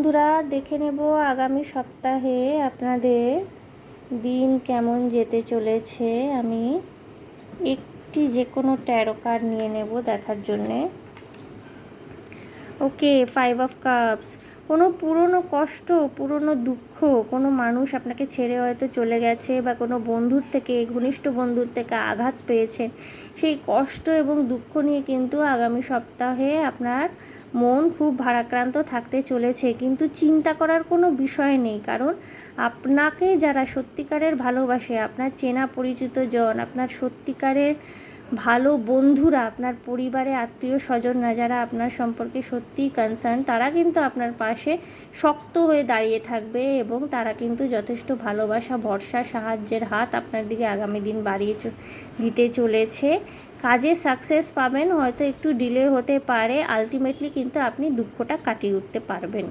বন্ধুরা, দেখে নেব আগামী সপ্তাহে আপনাদের দিন কেমন যেতে চলেছে। আমি একটি যে কোনো ট্যারো কার্ড নিয়ে নেব দেখার জন্যে। ওকে, 5 অফ কাপস। কোনো পুরনো কষ্ট, পুরনো দুঃখ, কোনো মানুষ আপনাকে ছেড়ে হয়তো চলে গেছে বা কোনো বন্ধুর থেকে, ঘনিষ্ঠ বন্ধুর থেকে আঘাত পেয়েছেন। সেই কষ্ট এবং দুঃখ নিয়ে কিন্তু আগামী সপ্তাহে আপনার মন খুব ভারাক্রান্ত থাকতে চলেছে, কিন্তু চিন্তা করার কোনো বিষয় নেই। কারণ আপনাকে যারা সত্যিকারের ভালোবাসে, আপনার চেনা পরিচিত জন, আপনার সত্যিকারের ভালো বন্ধুরা, আপনার পরিবারে আত্মীয় স্বজনরা যারা আপনার সম্পর্কে সত্যিই কনসার্ন, তারা কিন্তু আপনার পাশে শক্ত হয়ে দাঁড়িয়ে থাকবে এবং তারা কিন্তু যথেষ্ট ভালোবাসা, ভরসা, সাহায্যের হাত আপনার দিকে আগামী দিন বাড়িয়ে দিতে চলেছে। কাজে সাকসেস পাবেন, হয়তো একটু ডিলে হতে পারে, আলটিমেটলি কিন্তু আপনি দুঃখটা কাটিয়ে উঠতে পারবেন।